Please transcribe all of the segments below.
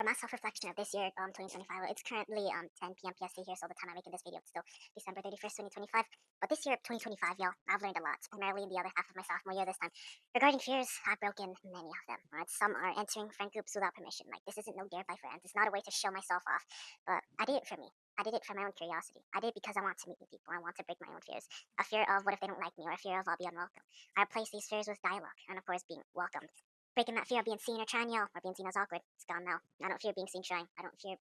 my self-reflection of this year, 2025. It's currently 10 p.m. PST here, so the time I'm making this video, it's still December 31st, 2025. But this year, 2025, y'all, I've learned a lot, primarily in the other half of my sophomore year this time. Regarding fears, I've broken many of them. Right? Some are entering friend groups without permission. Like, this isn't no dare by friends. It's not a way to show myself off, but I did it for me. I did it for my own curiosity. I did it because I want to meet new people. I want to break my own fears. A fear of what if they don't like me, or a fear of I'll be unwelcome. I replace these fears with dialogue, and of course, being welcomed. Breaking that fear of being seen or trying yell or being seen as awkward. It's gone now. I don't fear being seen trying. I don't fear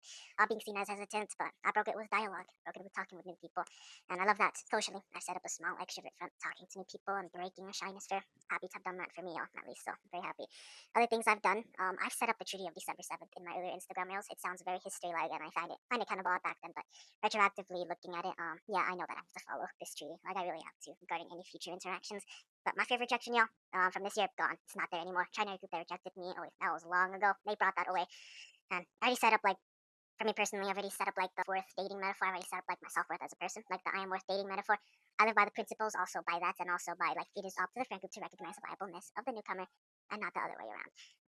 being seen as hesitant, but I broke it with dialogue. Broke it with talking with new people. And I love that socially. I set up a small extrovert front talking to new people and breaking a shyness fear. Happy to have done that for me, y'all, at least, so I'm very happy. Other things I've done, I've set up the treaty of December 7th in my earlier Instagram reels. It sounds very history-like, and I find it kind of odd back then, but retroactively looking at it, yeah, I know that I have to follow this treaty. Like, I really have to, regarding any future interactions. But my fear of rejection, y'all, from this year, gone. It's not there anymore. China group that rejected me, oh, that was long ago. They brought that away. And I already set up, like, for me personally, I've already set up, like, the worth dating metaphor. I already set up, like, my self-worth as a person, like the I am worth dating metaphor. I live by the principles, also by that, and also by, like, it is up to the friend group to recognize the viableness of the newcomer and not the other way around.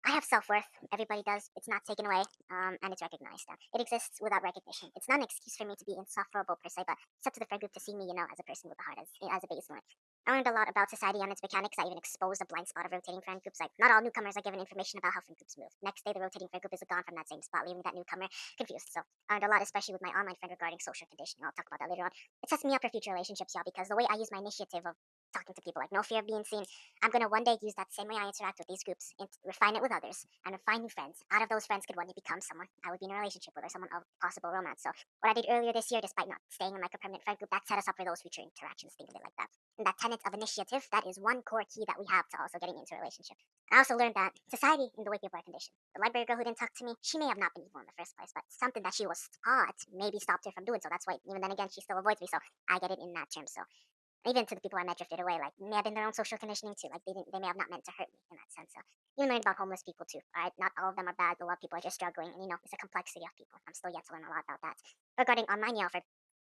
I have self-worth. Everybody does. It's not taken away, and it's recognized. It exists without recognition. It's not an excuse for me to be insufferable per se, but it's up to the friend group to see me, as a person with a heart, as a baseline. I learned a lot about society and its mechanics. I even exposed a blind spot of rotating friend groups. Like, not all newcomers are given information about how friend groups move. Next day, the rotating friend group is gone from that same spot, leaving that newcomer confused. So, I learned a lot, especially with my online friend regarding social conditioning. I'll talk about that later on. It sets me up for future relationships, y'all, because the way I use my initiative of talking to people, like, no fear of being seen, I'm gonna one day use that same way I interact with these groups and refine it with others and find new friends. Out of those friends could one day become someone I would be in a relationship with, or someone of possible romance. So what I did earlier this year, despite not staying in like a permanent friend group, that set us up for those future interactions. Think of it like that. And that tenet of initiative, that is one core key that we have to also getting into a relationship. I also learned that society and the way people are conditioned. The library girl who didn't talk to me, she may have not been evil in the first place, but something that she was taught maybe stopped her from doing so. That's why even then again she still avoids me. So I get it in that term. So even to the people I met drifted away, like, may have been their own social conditioning too. Like, they may have not meant to hurt me in that sense. So even learned about homeless people too. Alright, not all of them are bad. A lot of people are just struggling, and it's a complexity of people. I'm still yet to learn a lot about that. Regarding online, for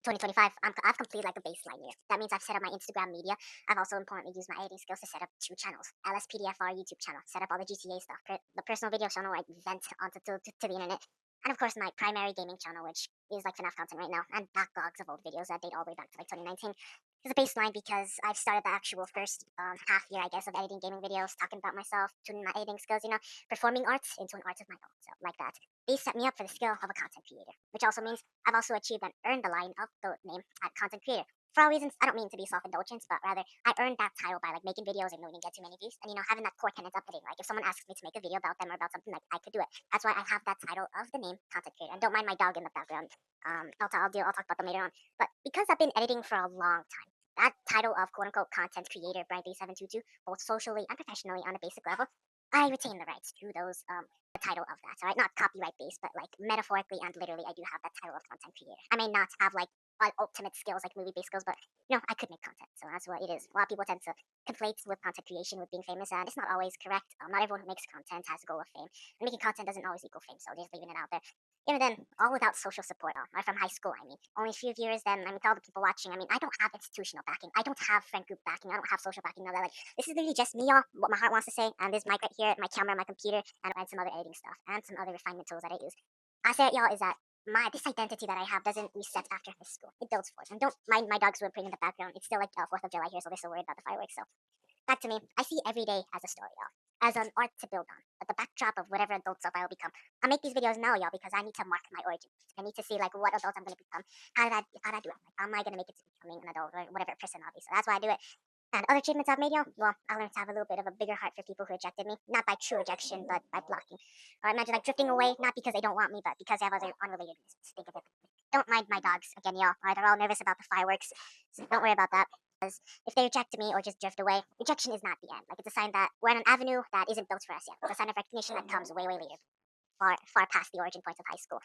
2025, I've completed like a baseline year. That means I've set up my Instagram media. I've also importantly used my editing skills to set up 2 channels. LSPDFR YouTube channel, set up all the GTA stuff, the personal video channel where I vent onto to the internet. And of course my primary gaming channel, which is like FNAF content right now, and backlogs of old videos that date all the way back to like 2019. It's a baseline because I've started the actual first half year, I guess, of editing gaming videos, talking about myself, tuning my editing skills, performing arts into an art of my own. So like that. These set me up for the skill of a content creator, which also means I've also achieved and earned the line of the name at content creator. For all reasons, I don't mean to be self-indulgent, but rather I earned that title by like making videos and knowing to get too many views, and having that core tenet of editing. Like if someone asks me to make a video about them or about something, like I could do it. That's why I have that title of the name content creator. And don't mind my dog in the background. I'll talk about them later on. But because I've been editing for a long time, that title of quote unquote content creator, Brian3722, both socially and professionally on a basic level, I retain the rights to those the title of that. All right, not copyright based, but like metaphorically and literally, I do have that title of content creator. I may not have like ultimate skills like movie based skills, but I could make content, so that's what it is. A lot of people tend to conflate with content creation with being famous, and it's not always correct. Not everyone who makes content has a goal of fame, and making content doesn't always equal fame. So just leaving it out there. Even then, all without social support. Right from high school, I mean, only a few viewers. Then, to all the people watching, I don't have institutional backing. I don't have friend group backing. I don't have social backing. No, that like this is literally just me, y'all. What my heart wants to say, and this mic right here, my camera, my computer, and some other editing stuff, and some other refinement tools that I use. I say it, y'all, is that this identity that I have doesn't reset after high school. It builds forth. And don't mind my dogs whimpering in the background. It's still like 4th of July here, so they're still worried about the fireworks. So back to me. I see every day as a story, y'all. As an art to build on. At the backdrop of whatever adult self I will become. I make these videos now, y'all, because I need to mark my origins. I need to see like what adult I'm gonna become. How did I do it? Like, how am I gonna make it to becoming an adult or whatever person I'll be? So that's why I do it. And other achievements I've made, y'all, well, I learned to have a little bit of a bigger heart for people who rejected me. Not by true rejection, but by blocking. Or imagine like drifting away, not because they don't want me, but because they have other unrelated reasons. Think of it. Don't mind my dogs, again, y'all. Alright, they're all nervous about the fireworks. So don't worry about that. Because if they reject me or just drift away, rejection is not the end. Like it's a sign that we're on an avenue that isn't built for us yet. It's a sign of recognition that comes way, way later. Far past the origin points of high school.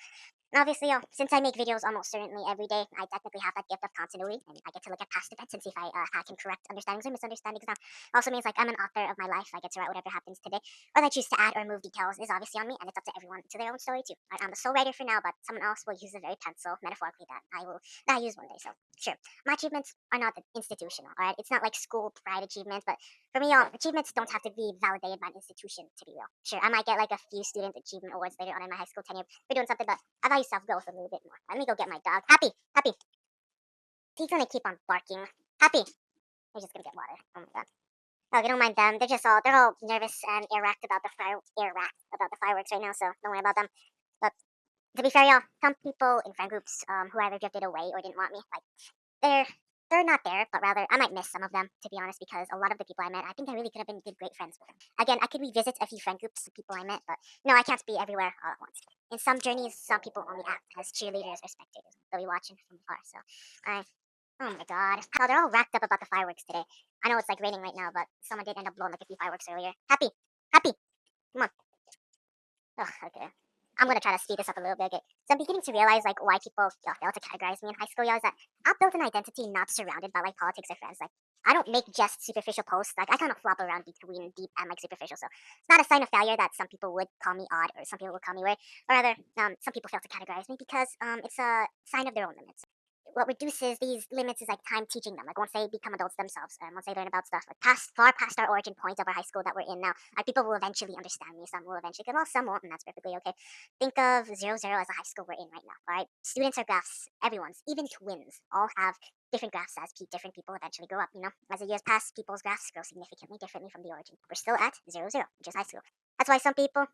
And obviously, since I make videos almost certainly every day, I technically have that gift of continuity, and I get to look at past events and see if I can correct understandings or misunderstandings. Now, also means like I'm an author of my life. I get to write whatever happens today. Whether I choose to add or remove details is obviously on me, and it's up to everyone to their own story too. I'm the sole writer for now, but someone else will use the very pencil, metaphorically, that I use one day. So sure, my achievements are not institutional. All right, it's not like school pride achievements, but for me, achievements don't have to be validated by an institution to be real. Sure, I might get like a few student achievement awards awards later on in my high school tenure for doing something, but I value self-growth a little bit more. Let me go get my dog. Happy, happy. He's gonna keep on barking. Happy. He's just gonna get water. Oh my god. Oh, you don't mind them. They're all nervous and irracked about the fireworks right now, so don't worry about them. But to be fair, y'all, some people in friend groups who either drifted away or didn't want me, like they're they're not there, but rather I might miss some of them, to be honest, because a lot of the people I met, I think I really could have been good, great friends with them. Again, I could revisit a few friend groups of people I met, but no, I can't be everywhere all at once. In some journeys, some people only act as cheerleaders or spectators. They'll be watching from afar, so I oh my god. How they're all racked up about the fireworks today. I know it's like raining right now, but someone did end up blowing like a few fireworks earlier. Happy! Happy! Come on. Oh, okay. I'm gonna try to speed this up a little bit. Okay. So I'm beginning to realize like why people fail to categorize me in high school. Is that I built an identity not surrounded by like politics or friends. Like I don't make just superficial posts. Like I kind of flop around between deep and like superficial. So it's not a sign of failure that some people would call me odd or some people would call me weird. Or rather, some people fail to categorize me because it's a sign of their own limits. What reduces these limits is like time teaching them. Like once they become adults themselves, and once they learn about stuff like far past our origin point of our high school that we're in now, like people will eventually understand me. Some will eventually, well, some won't, and that's perfectly okay. Think of 00 as a high school we're in right now. All right, students are graphs. Everyone's, even twins, all have different graphs as different people eventually grow up. As the years pass, people's graphs grow significantly differently from the origin. We're still at 00, which is high school. That's why some people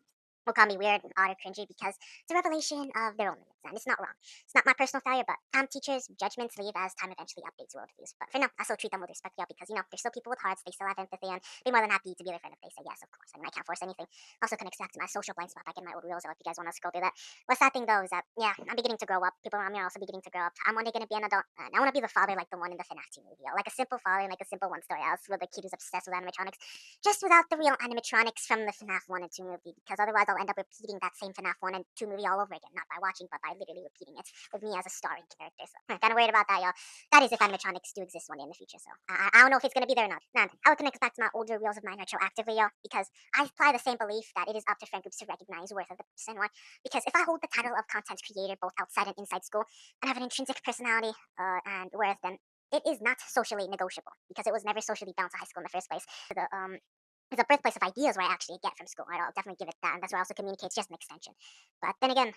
will call me weird and odd or cringy because it's a revelation of their own limits, and it's not wrong. It's not my personal failure, but teachers' judgments leave as time eventually updates worldviews. But for now, I still treat them with respect, y'all, because they're still people with hearts. They still have empathy, and be more than happy to be their friend if they say yes, of course. I mean, I can't force anything. Also connects back to my social blind spot back in my old reels. If you guys want to scroll through that. What's sad thing though is that I'm beginning to grow up. People around me are also beginning to grow up. I'm one day gonna be an adult, and I want to be the father like the one in the FNAF 2 movie, like a simple father, like a simple one-story house with a kid who's obsessed with animatronics, just without the real animatronics from the FNAF 1 and 2 movie, because otherwise I'll end up repeating that same FNAF 1 and 2 movie all over again, not by watching, but by literally repeating it with me as a starring character. So kind of worried about that, y'all. That is if animatronics do exist one day in the future. So I don't know if it's gonna be there or not. Man, I would connect back to my older reels of mine retroactively, y'all, because I apply the same belief that it is up to friend groups to recognize worth of the person. Why? Because if I hold the title of content creator both outside and inside school and have an intrinsic personality and worth, then it is not socially negotiable because it was never socially bound to high school in the first place. It's a birthplace of ideas where I actually get from school. Right? I'll definitely give it that, and that's where I also communicate. It's just an extension. But then again,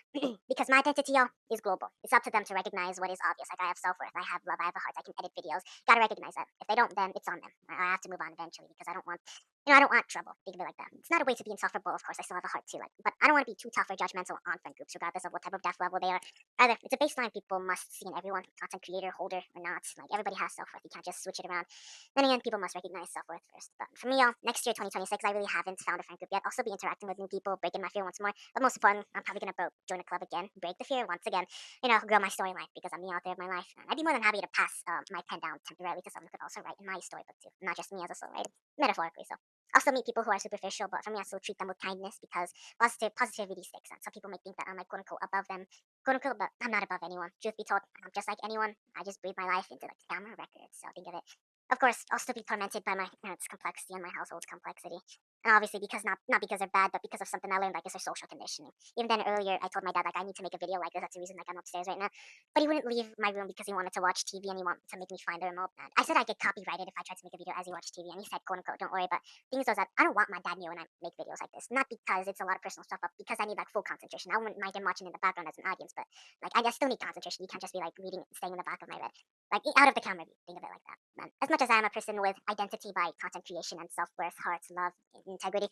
because my identity, y'all, is global, it's up to them to recognize what is obvious. Like I have self-worth, I have love, I have a heart, I can edit videos. Gotta recognize that. If they don't, then it's on them. I have to move on eventually because I don't want, I don't want trouble. Think of it like that. It's not a way to be insufferable, of course. I still have a heart too, like, but I don't want to be too tough or judgmental on friend groups, regardless of what type of depth level they are. Either it's a baseline people must see in everyone, content creator, holder, or not. Like everybody has self-worth. You can't just switch it around. Then again, people must recognize self-worth first. But for me, y'all, next year, 2026, I really haven't found a friend group yet. I'll still be interacting with new people, breaking my fear once more. But most important, I'm probably going to join a club again, break the fear once again, grow my storyline because I'm the author of my life. And I'd be more than happy to pass my pen down temporarily to someone who could also write in my storybook too, not just me as a solo writer, metaphorically. So I'll still meet people who are superficial, but for me, I still treat them with kindness because positivity sticks. And some people may think that I'm like quote unquote above them, quote unquote, but I'm not above anyone. Truth be told, I'm just like anyone. I just breathe my life into like camera records. So think of it. Of course, I'll still be tormented by my parents' complexity and my household's complexity. And obviously, because not because they're bad, but because of something I learned, like it's their social conditioning. Even then, earlier, I told my dad, like, I need to make a video like this. That's the reason, like, I'm upstairs right now. But he wouldn't leave my room because he wanted to watch TV and he wanted to make me find the remote. And I said I get copyrighted if I tried to make a video as he watched TV. And he said, quote unquote, don't worry. But things is that I don't want my dad knowing when I make videos like this. Not because it's a lot of personal stuff, but because I need, like, full concentration. I wouldn't mind him watching in the background as an audience, but, like, I still need concentration. You can't just be, like, reading, staying in the back of my head. Like, out of the camera view. Think of it like that. And as much as I am a person with identity by content creation and self-worth, heart, love, integrity,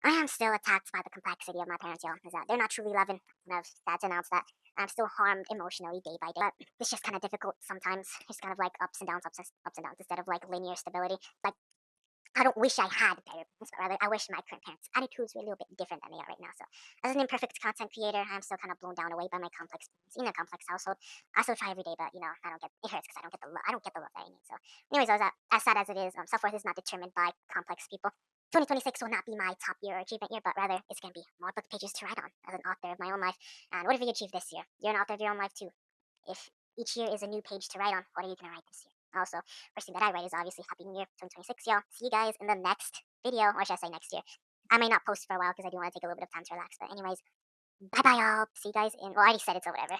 I am still attacked by the complexity of my parents, y'all. Is that they're not truly loving. And I've sad to announce that I'm still harmed emotionally day by day. But it's just kind of difficult sometimes. It's kind of like ups and downs, ups and downs, instead of like linear stability. Like I don't wish I had better parents, but rather I wish my current parents' attitudes were a little bit different than they are right now. So, as an imperfect content creator, I'm still kind of blown down away by my complex parents in a complex household. I still try every day, but I don't get it hurts because I don't get the love that I need. So, anyways, as sad as it is, self worth is not determined by complex people. 2026 will not be my top year or achievement year, but rather it's going to be more book pages to write on as an author of my own life. And what have you achieved this year? You're an author of your own life too. If each year is a new page to write on, what are you going to write this year? Also, first thing that I write is obviously Happy New Year 2026, y'all. See you guys in the next video, or should I say next year. I may not post for a while because I do want to take a little bit of time to relax. But anyways, bye bye, y'all. See you guys in, well, I already said it, so whatever.